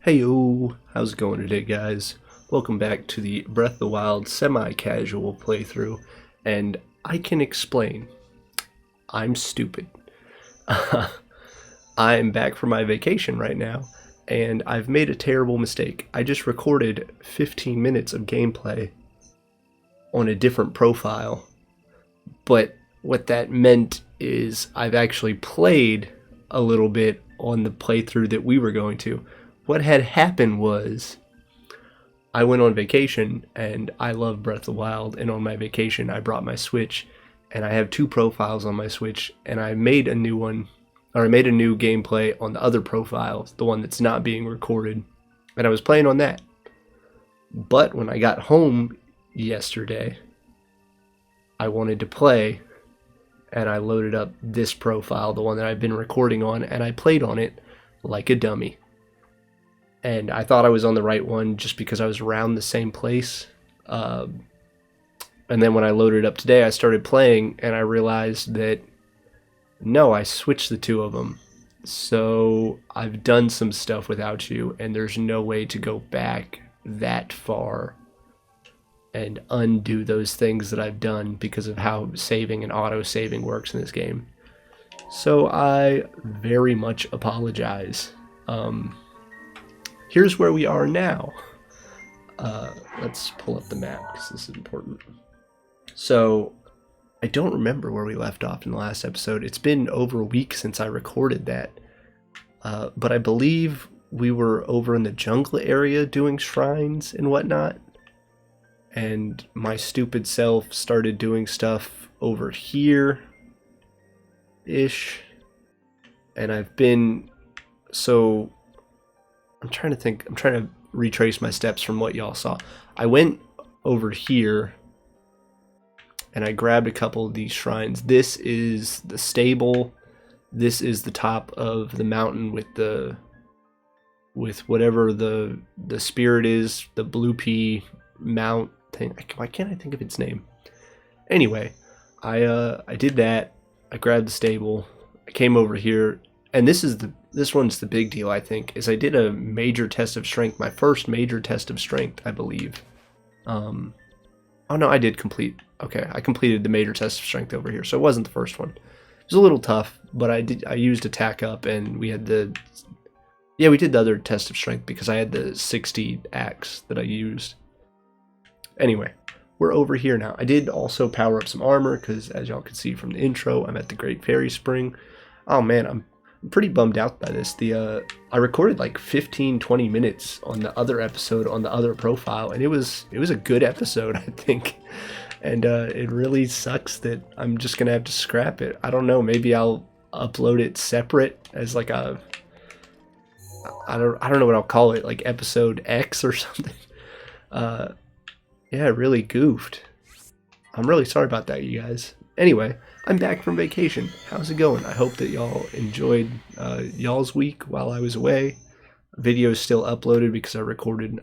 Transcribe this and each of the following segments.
Heyo, how's it going today, guys? Welcome back to the Breath of the Wild semi-casual playthrough, and I can explain. I'm stupid. I'm back from my vacation right now, and I've made a terrible mistake. I just recorded 15 minutes of gameplay on a different profile, but what that meant is I've actually played a little bit on the playthrough that we were going to. What had happened was I went on vacation and I love Breath of the Wild, and on my vacation I brought my Switch and I have two profiles on my Switch, and I made a new one, or I made a new gameplay on the other profile, the one that's not being recorded, and I was playing on that. But when I got home yesterday, I wanted to play, and I loaded up this profile, the one that I've been recording on, and I played on it like a dummy. And I thought I was on the right one just because I was around the same place. And then when I loaded up today, I started playing and I realized that no, I switched the two of them. So I've done some stuff without you, and there's no way to go back that far and undo those things that I've done because of how saving and auto-saving works in this game. So I very much apologize. Here's where we are now. Let's pull up the map because this is important. So I don't remember where we left off in the last episode. It's been over a week since I recorded that. But I believe we were over in the jungle area doing shrines and whatnot. And my stupid self started doing stuff over here-ish. And I've been... So... I'm trying to retrace my steps from what y'all saw. I went over here and I grabbed a couple of these shrines. This is the stable. This is the top of the mountain with whatever the spirit is, the blue pea mount thing. Why can't I think of its name? Anyway, I did that. I grabbed the stable. I came over here, and this one's the big deal, I think, is I did a major test of strength, my first major test of strength, I believe. Oh no, I did complete. Okay, I completed the major test of strength over here, so it wasn't the first one. It was a little tough, but I used attack up, and we did the other test of strength because I had the 60 axe that I used. Anyway, we're over here now. I did also power up some armor because, as y'all can see from the intro, I'm at the Great Fairy Spring. Oh man, I'm pretty bummed out by this. I recorded like 15-20 minutes on the other episode on the other profile, and it was a good episode, I think. And it really sucks that I'm just gonna have to scrap it. I don't know, maybe I'll upload it separate as like a I don't know what I'll call it, like episode X or something. Yeah, it really goofed. I'm really sorry about that, you guys. Anyway, I'm back from vacation. How's it going? I hope that y'all enjoyed y'all's week while I was away. Videos still uploaded because I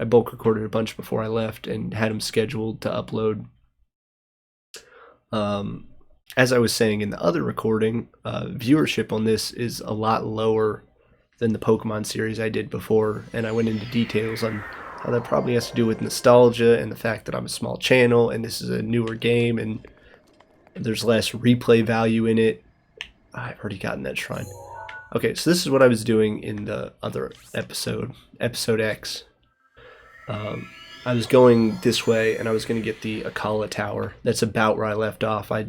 bulk recorded a bunch before I left and had them scheduled to upload. As I was saying in the other recording, viewership on this is a lot lower than the Pokemon series I did before, and I went into details on how that probably has to do with nostalgia and the fact that I'm a small channel and this is a newer game and there's less replay value in it. I've already gotten that shrine. Okay, so this is what I was doing in the other episode, episode X. I was going this way, and I was going to get the AKKALA tower. That's about where I left off. I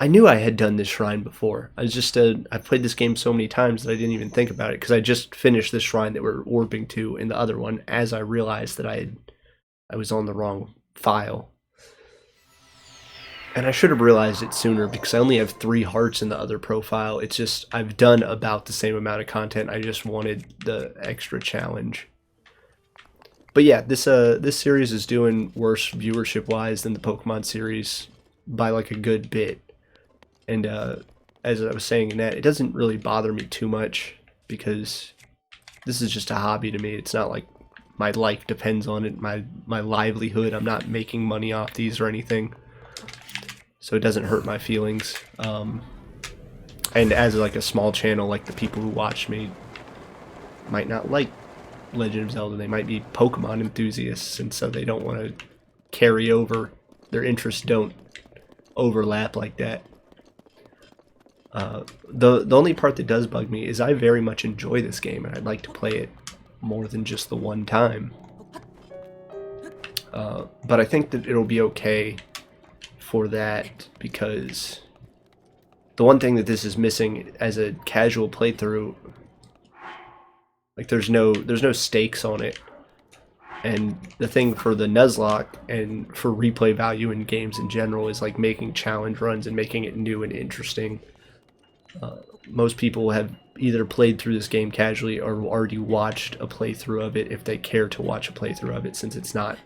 knew I had done this shrine before. I've played this game so many times that I didn't even think about it, because I just finished this shrine that we're warping to in the other one as I realized that I was on the wrong file. And I should have realized it sooner because I only have 3 hearts in the other profile. It's just, I've done about the same amount of content. I just wanted the extra challenge. But yeah, this series is doing worse viewership-wise than the Pokemon series by like a good bit. And as I was saying in that, it doesn't really bother me too much because this is just a hobby to me. It's not like my life depends on it, my livelihood. I'm not making money off these or anything. So it doesn't hurt my feelings. And as like a small channel, like the people who watch me might not like Legend of Zelda. They might be Pokemon enthusiasts, and so they don't want to carry over. Their interests don't overlap like that. The only part that does bug me is I very much enjoy this game, and I'd like to play it more than just the one time. But I think that it'll be okay for that, because the one thing that this is missing as a casual playthrough, like there's no stakes on it. And the thing for the Nuzlocke and for replay value in games in general is like making challenge runs and making it new and interesting. Most people have either played through this game casually or already watched a playthrough of it if they care to watch a playthrough of it, since it's not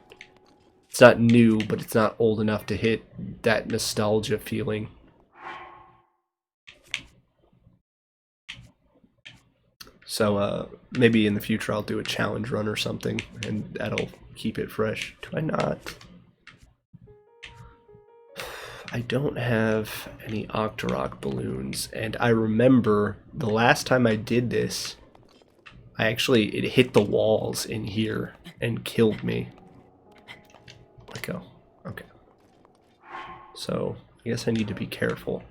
new, but it's not old enough to hit that nostalgia feeling. So maybe in the future I'll do a challenge run or something, and that'll keep it fresh. Do I not? I don't have any Octorok balloons, and I remember the last time I did this, it hit the walls in here and killed me. Let go. Okay. So I guess I need to be careful.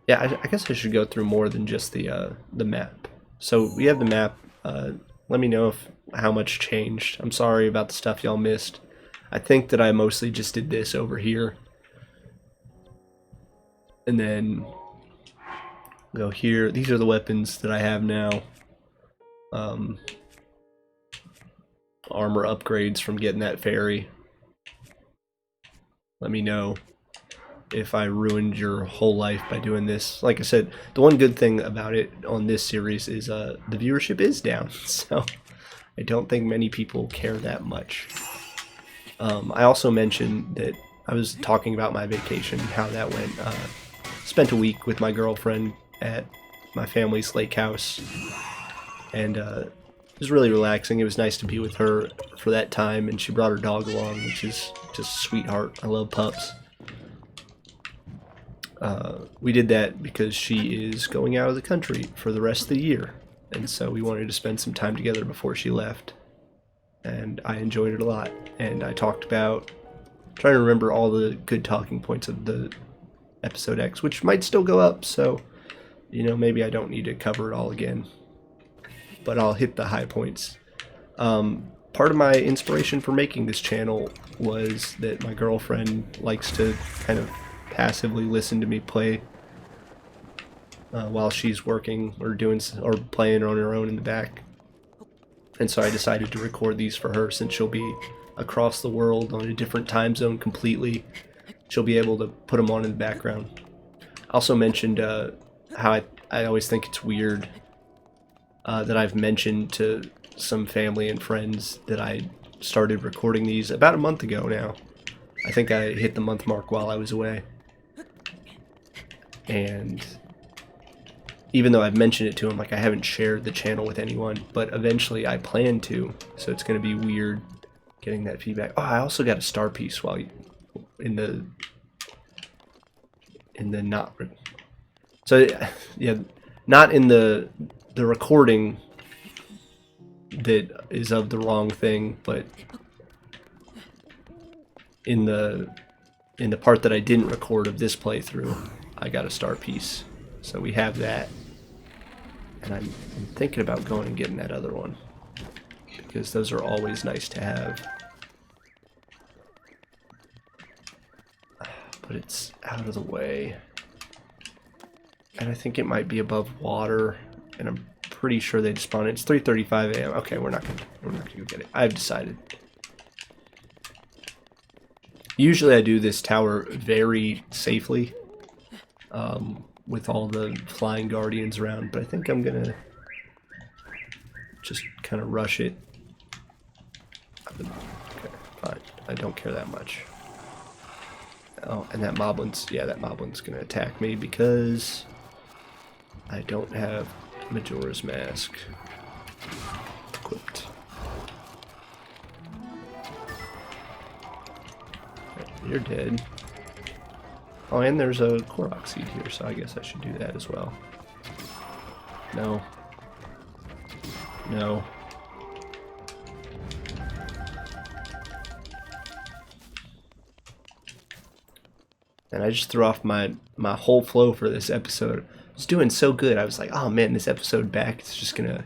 Yeah, I guess I should go through more than just the map. So we have the map. Let me know how much changed. I'm sorry about the stuff y'all missed. I think that I mostly just did this over here. And then go here. These are the weapons that I have now. Armor upgrades from getting that ferry. Let me know if I ruined your whole life by doing this. Like I said, the one good thing about it on this series is the viewership is down, so I don't think many people care that much. I also mentioned that I was talking about my vacation, how that went. Spent a week with my girlfriend at my family's lake house, and it was really relaxing. It was nice to be with her for that time, and she brought her dog along, which is just a sweetheart. I love pups. We did that because she is going out of the country for the rest of the year, and so we wanted to spend some time together before she left, and I enjoyed it a lot. And I talked about trying to remember all the good talking points of the episode X, which might still go up, so maybe I don't need to cover it all again, but I'll hit the high points. Part of my inspiration for making this channel was that my girlfriend likes to kind of passively listen to me play while she's working or playing on her own in the back, and so I decided to record these for her, since she'll be across the world on a different time zone completely. She'll be able to put them on in the background. I also mentioned how I always think it's weird that I've mentioned to some family and friends that I started recording these about a month ago now. I think I hit the month mark while I was away. And even though I've mentioned it to them, like I haven't shared the channel with anyone, but eventually I plan to, so it's going to be weird getting that feedback. Oh, I also got a star piece while in the not, so yeah, not in the recording that is of the wrong thing, but in the part that I didn't record of this playthrough, I got a star piece. So we have that, and I'm thinking about going and getting that other one, because those are always nice to have. But it's out of the way, and I think it might be above water, and I'm pretty sure they spawn it. It's 3:35 a.m. Okay, we're not gonna go get it. I've decided. Usually I do this tower very safely, with all the flying guardians around, but I think I'm gonna just kind of rush it. Okay, fine. I don't care that much. Oh, and that moblin's gonna attack me because I don't have Majora's Mask equipped. Okay, you're dead. Oh, and there's a Korok seed here, so I guess I should do that as well. No. No. And I just threw off my whole flow for this episode. I was doing so good. I was like, oh man, this episode back, it's gonna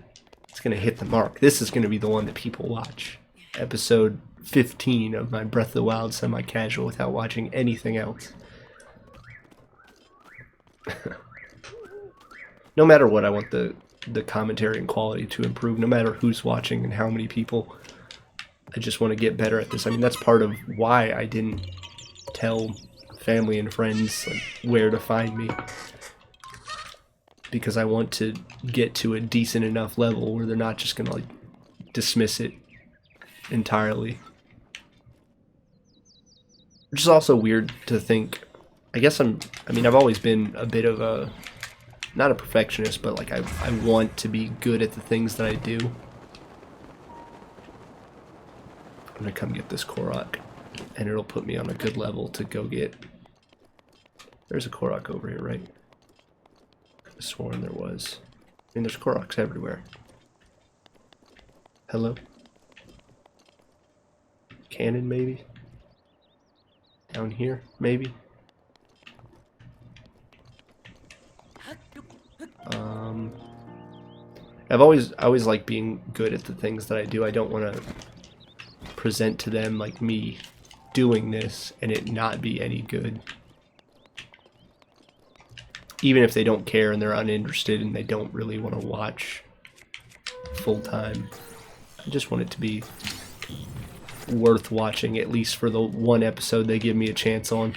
hit the mark. This is gonna be the one that people watch. Episode 15 of my Breath of the Wild semi-casual without watching anything else. No matter what, I want the commentary and quality to improve, no matter who's watching and how many people. I just want to get better at this. I mean, that's part of why I didn't tell family and friends like where to find me, because I want to get to a decent enough level where they're not just gonna like dismiss it entirely. Which is also weird to think. I guess I mean I've always been a bit of a, not a perfectionist, but like I want to be good at the things that I do. I'm gonna come get this Korok, and it'll put me on a good level to go get. There's a Korok over here, right? Could have sworn there was. I mean, there's Koroks everywhere. Hello? Cannon, maybe? Down here, maybe? I always like being good at the things that I do. I don't want to present to them like me doing this and it not be any good. Even if they don't care and they're uninterested and they don't really want to watch full time. I just want it to be worth watching, at least for the one episode they give me a chance on.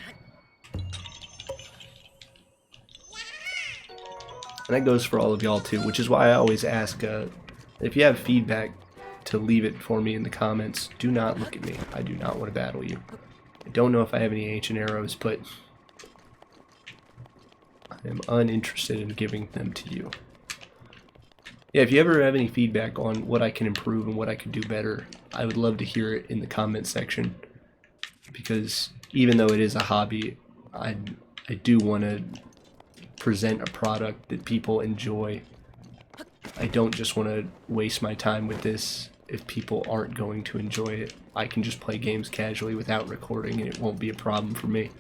And that goes for all of y'all too, which is why I always ask, if you have feedback, to leave it for me in the comments. Do not look at me. I do not want to battle you. I don't know if I have any ancient arrows, but I am uninterested in giving them to you. Yeah, if you ever have any feedback on what I can improve and what I could do better, I would love to hear it in the comment section. Because even though it is a hobby, I do want to present a product that people enjoy. I don't just want to waste my time with this if people aren't going to enjoy it. I can just play games casually without recording and it won't be a problem for me.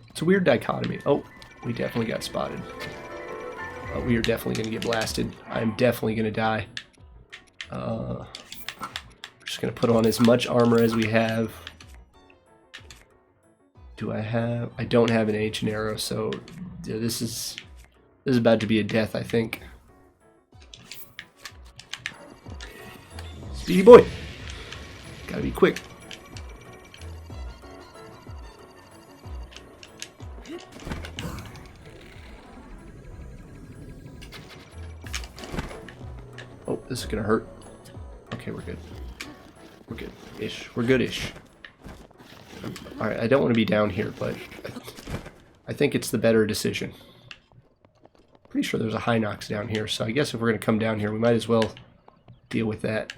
It's a weird dichotomy. Oh, we definitely got spotted. We are definitely going to get blasted. I'm definitely going to die. We're just going to put on as much armor as we have. Do I have... I don't have an ancient arrow, so yeah, this is about to be a death, I think. Speedy boy! Gotta be quick. Oh, this is gonna hurt. Okay, we're good. We're good-ish. We're good-ish. Alright, I don't want to be down here, but I think it's the better decision. Pretty sure there's a Hinox down here, so I guess if we're going to come down here, we might as well deal with that.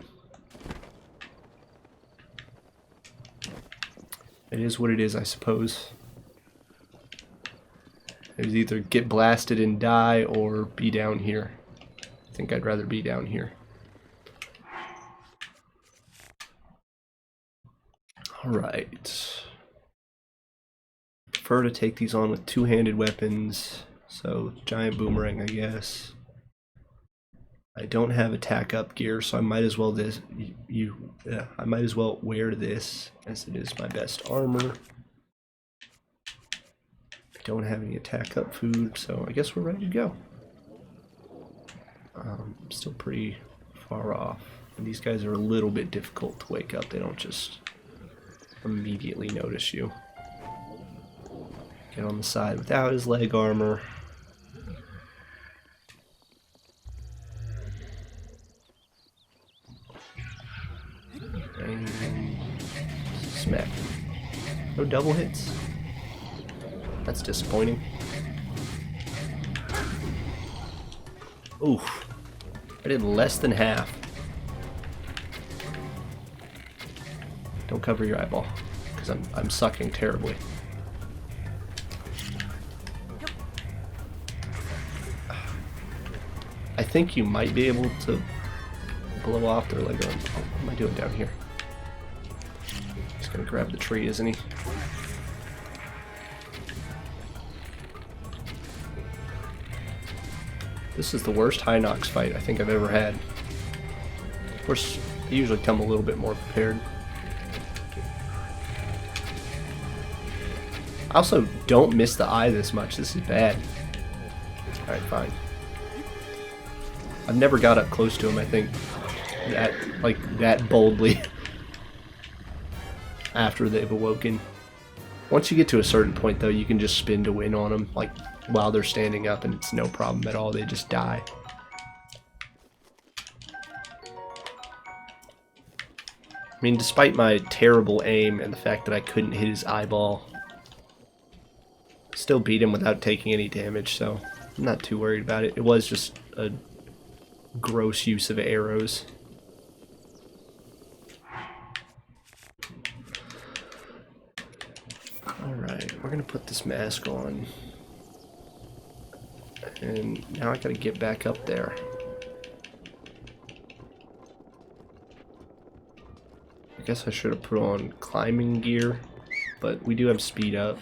It is what it is, I suppose. It would either get blasted and die or be down here. I think I'd rather be down here. Alright. Prefer to take these on with two-handed weapons. So, giant boomerang, I guess. I don't have attack up gear, so I might as well I might as well wear this, as it is my best armor. I don't have any attack up food, so I guess we're ready to go. I'm still pretty far off. And these guys are a little bit difficult to wake up. They don't just immediately notice you. Get on the side without his leg armor. And smack. No double hits. That's disappointing. Oof. I did less than half. Don't cover your eyeball, because I'm sucking terribly. I think you might be able to blow off their leg arm. Oh, what am I doing down here? He's gonna grab the tree, isn't he? This is the worst High Nox fight I think I've ever had. Of course, I usually come a little bit more prepared. I also don't miss the eye this much. This is bad. Alright, fine. I've never got up close to him, I think, that boldly after they've awoken. Once you get to a certain point, though, you can just spin to win on them, like, while they're standing up, and it's no problem at all. They just die. I mean, despite my terrible aim and the fact that I couldn't hit his eyeball, still beat him without taking any damage, so I'm not too worried about it. It was just a gross use of arrows. Alright, we're gonna put this mask on. And now I gotta get back up there. I guess I should have put on climbing gear, but we do have speed up.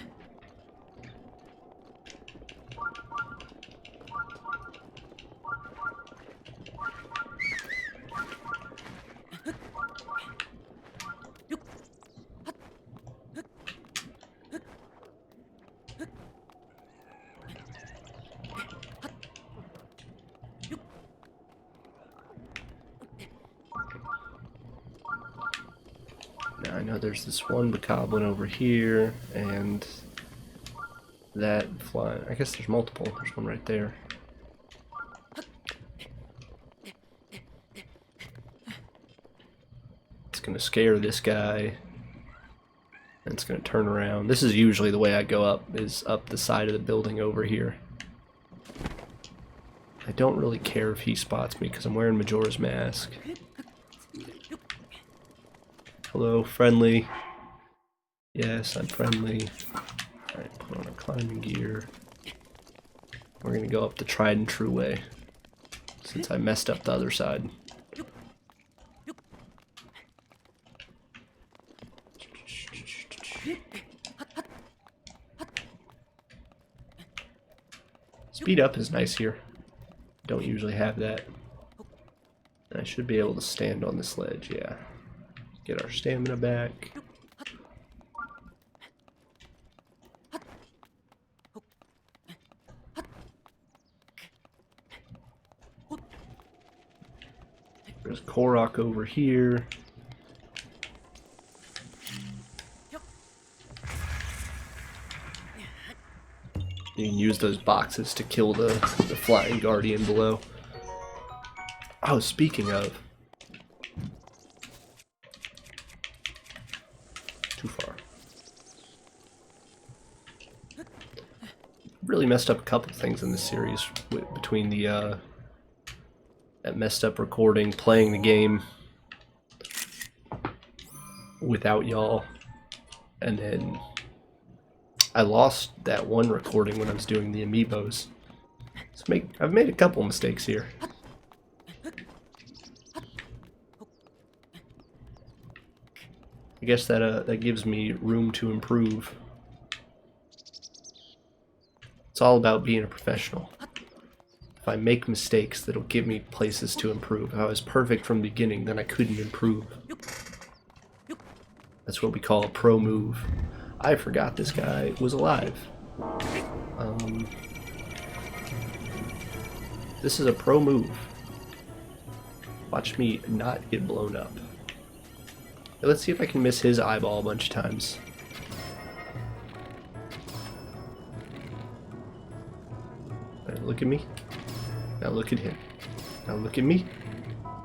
Now I know there's this one bokoblin over here, and that flying. I guess there's multiple. There's one right there. It's gonna scare this guy, and it's gonna turn around. This is usually the way I go up, is up the side of the building over here. I don't really care if he spots me because I'm wearing Majora's Mask. Hello, friendly. Yes, I'm friendly. Alright, put on our climbing gear. We're gonna go up the tried and true way, since I messed up the other side. Speed up is nice here. Don't usually have that. I should be able to stand on this ledge, yeah. Get our stamina back. There's Korok over here. You can use those boxes to kill the flying guardian below. Oh, speaking of. Too far. Really messed up a couple things in this series between the that messed up recording, playing the game without y'all, and then I lost that one recording when I was doing the amiibos. So I've made a couple mistakes here. I guess that gives me room to improve. It's all about being a professional. If I make mistakes, that'll give me places to improve. If I was perfect from the beginning, then I couldn't improve. That's what we call a pro move. I forgot this guy was alive. This is a pro move. Watch me not get blown up. Let's see if I can miss his eyeball a bunch of times. Right, look at me. Now look at him. Now look at me.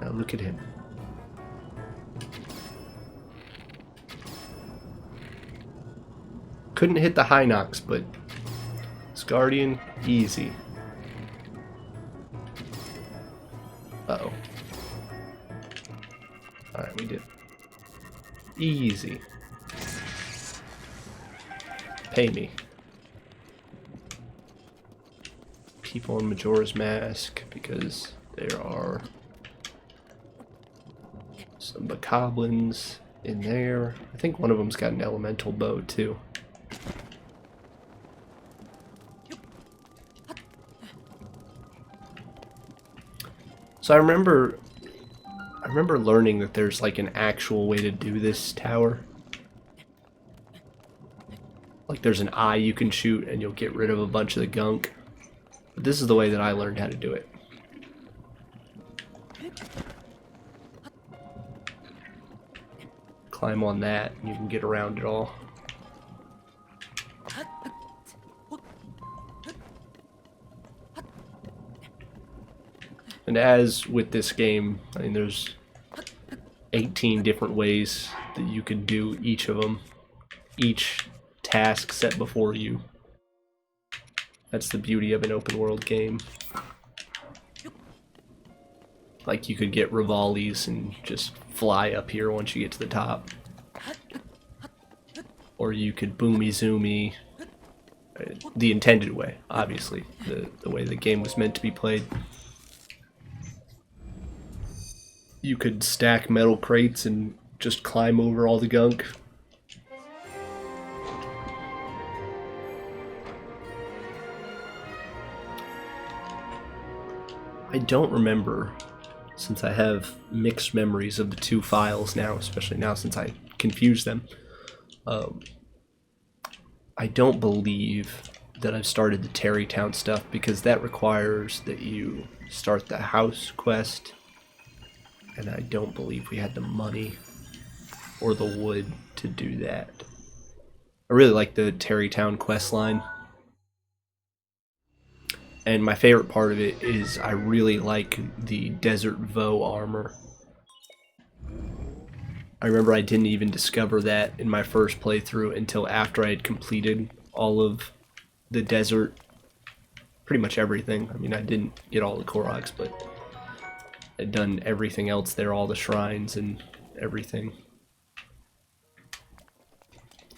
Now look at him. Couldn't hit the High Nox, but this Guardian, easy. Uh-oh. Alright, we did. Easy. Pay me. People in Majora's Mask, because there are some bokoblins in there. I think one of them's got an elemental bow too. So I remember learning that there's like an actual way to do this tower. Like there's an eye you can shoot and you'll get rid of a bunch of the gunk. But this is the way that I learned how to do it. Climb on that and you can get around it all. And as with this game, I mean, there's 18 different ways that you could do each of them. Each task set before you. That's the beauty of an open world game. Like you could get Rivali's and just fly up here once you get to the top. Or you could boomy zoomy. The intended way, obviously. The way the game was meant to be played. You could stack metal crates and just climb over all the gunk. I don't remember, since I have mixed memories of the two files now, especially now since I confused them. I don't believe that I've started the Terrytown stuff because that requires that you start the house quest. And I don't believe we had the money or the wood to do that. I really like the Terrytown quest line. And my favorite part of it is I really like the Desert Vo armor. I remember I didn't even discover that in my first playthrough until after I had completed all of the desert. Pretty much everything. I mean, I didn't get all the Koroks, but I'd done everything else there, all the shrines and everything.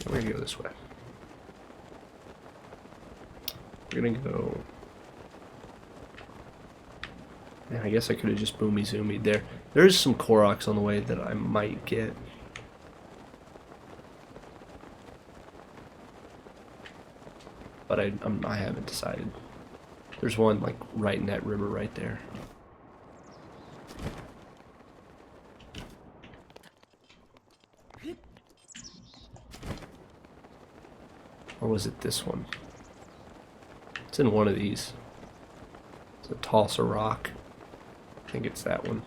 We're gonna go this way. We're gonna go... Man, I guess I could have just boomy zoomied there. There's some Koroks on the way that I might get. But I haven't decided. There's one like right in that river right there. Or was it this one? It's in one of these. It's a toss a rock. I think it's that one.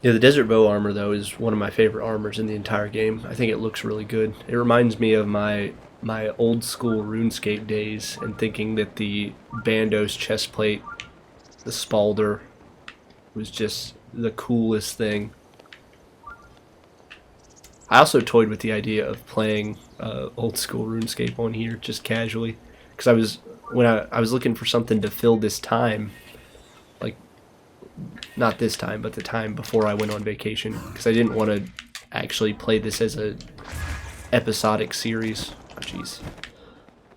Yeah, the Desert Bow armor, though, is one of my favorite armors in the entire game. I think it looks really good. It reminds me of my old school RuneScape days and thinking that the Bandos chestplate, the Spalder, was just the coolest thing. I also toyed with the idea of playing old school RuneScape on here just casually, because when I was looking for something to fill this time, like not this time, but the time before I went on vacation, because I didn't want to actually play this as a episodic series. Oh, jeez.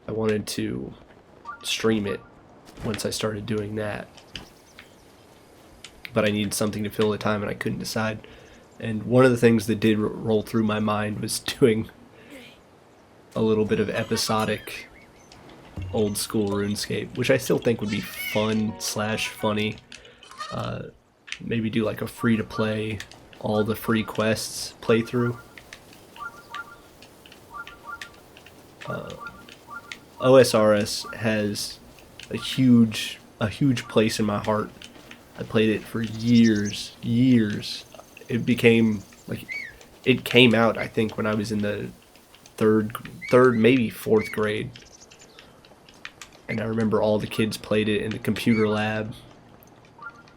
I wanted to stream it once I started doing that, but I needed something to fill the time, and I couldn't decide. And one of the things that did roll through my mind was doing a little bit of episodic old school RuneScape, which I still think would be fun / funny. Maybe do like a free to play, all the free quests playthrough. OSRS has a huge place in my heart. I played it for years. It became like, it came out I think when I was in the third maybe fourth grade, and I remember all the kids played it in the computer lab.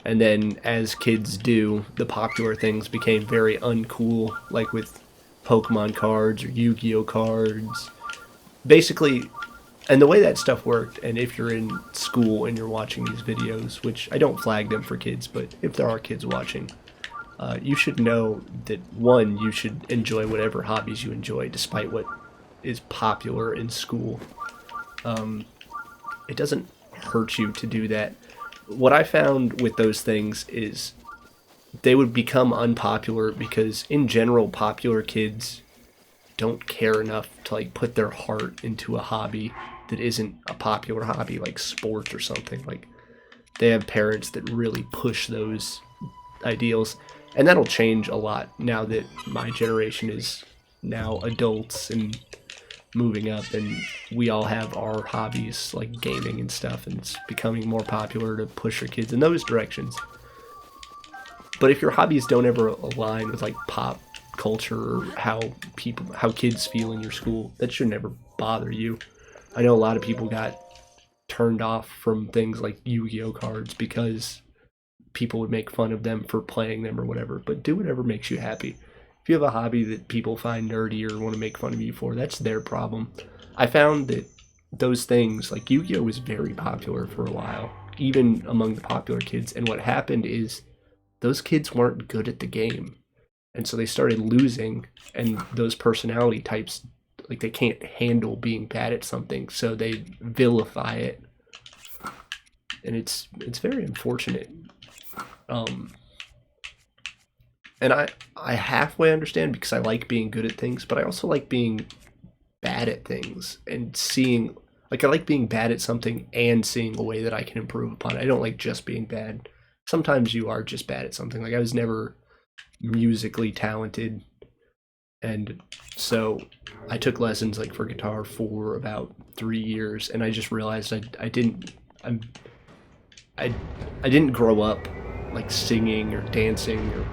And then, as kids do, the popular things became very uncool, like with Pokemon cards or Yu-Gi-Oh cards. Basically, and the way that stuff worked, and if you're in school and you're watching these videos, which I don't flag them for kids, but if there are kids watching, you should know that, one, you should enjoy whatever hobbies you enjoy, despite what is popular in school. It doesn't hurt you to do that. What I found with those things is they would become unpopular because, in general, popular kids don't care enough to like put their heart into a hobby that isn't a popular hobby, like sports or something. Like, they have parents that really push those ideals, and that'll change a lot now that my generation is now adults and moving up, and we all have our hobbies like gaming and stuff, and it's becoming more popular to push your kids in those directions. But if your hobbies don't ever align with like pop culture or how kids feel in your school, that should never bother you. I know a lot of people got turned off from things like Yu-Gi-Oh cards because people would make fun of them for playing them or whatever, but do whatever makes you happy. If you have a hobby that people find nerdy or want to make fun of you for, that's their problem. I found that those things, like Yu-Gi-Oh was very popular for a while, even among the popular kids, and what happened is those kids weren't good at the game. And so they started losing, and those personality types, like, they can't handle being bad at something, so they vilify it. And it's very unfortunate. And I halfway understand because I like being good at things, but I also like being bad at things and seeing, like, I like being bad at something and seeing a way that I can improve upon it. I don't like just being bad. Sometimes you are just bad at something. Like, I was never musically talented, and so I took lessons like for guitar for about 3 years, and I just realized I didn't grow up like singing or dancing or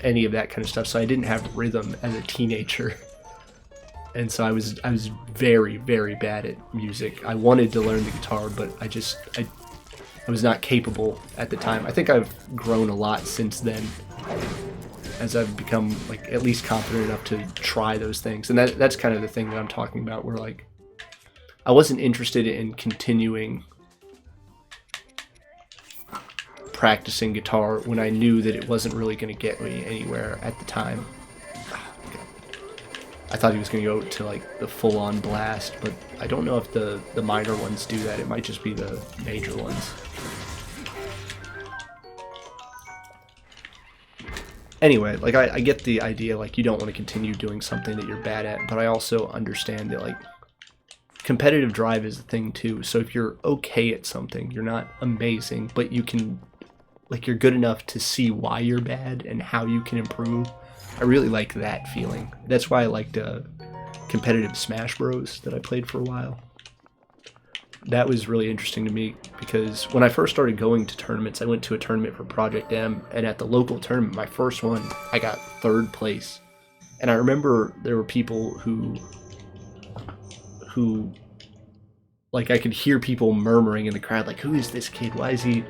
any of that kind of stuff, so I didn't have rhythm as a teenager. And so I was very, very bad at music. I wanted to learn the guitar, but I was not capable at the time. I think I've grown a lot since then, as I've become like at least confident enough to try those things. And that's kind of the thing that I'm talking about, where like I wasn't interested in continuing practicing guitar when I knew that it wasn't really going to get me anywhere at the time. I thought he was going to go to like the full-on blast, but I don't know if the minor ones do that. It might just be the major ones. Anyway, like I get the idea, like you don't want to continue doing something that you're bad at, but I also understand that like competitive drive is a thing too. So if you're okay at something, you're not amazing, but you can, like, you're good enough to see why you're bad and how you can improve. I really like that feeling. That's why I liked competitive Smash Bros that I played for a while. That was really interesting to me because when I first started going to tournaments, I went to a tournament for Project M, and at the local tournament, my first one, I got 3rd place. And I remember there were people who like, I could hear people murmuring in the crowd, like, who is this kid? Why is he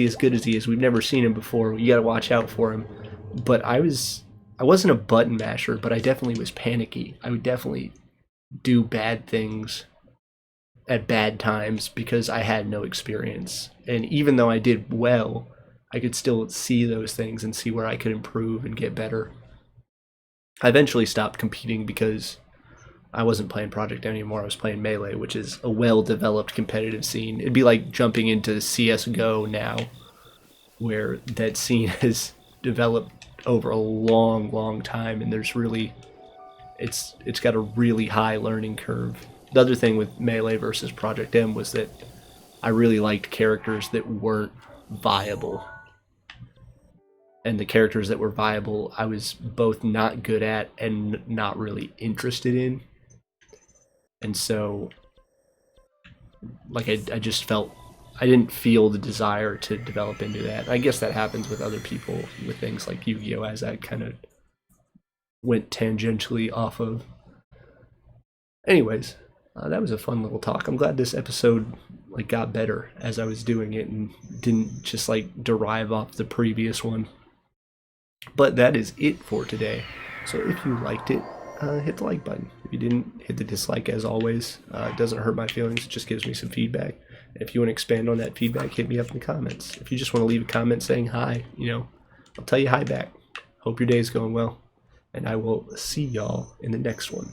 as good as he is? We've never seen him before. You gotta watch out for him. But I wasn't a button masher, but I definitely was panicky. I would definitely do bad things at bad times because I had no experience. And even though I did well, I could still see those things and see where I could improve and get better. I eventually stopped competing because I wasn't playing Project M anymore. I was playing Melee, which is a well-developed competitive scene. It'd be like jumping into CSGO now, where that scene has developed over a long, long time, and there's really, it's got a really high learning curve. The other thing with Melee versus Project M was that I really liked characters that weren't viable. And the characters that were viable, I was both not good at and not really interested in. And so, like, I just felt, I didn't feel the desire to develop into that. I guess that happens with other people with things like Yu-Gi-Oh, as I kind of went tangentially off of. Anyways, that was a fun little talk. I'm glad this episode like got better as I was doing it and didn't just like derive off the previous one. But that is it for today. So if you liked it, hit the like button. If you didn't, hit the dislike as always. It doesn't hurt my feelings, it just gives me some feedback. And if you want to expand on that feedback, hit me up in the comments. If you just want to leave a comment saying hi, I'll tell you hi back. Hope your day is going well, and I will see y'all in the next one.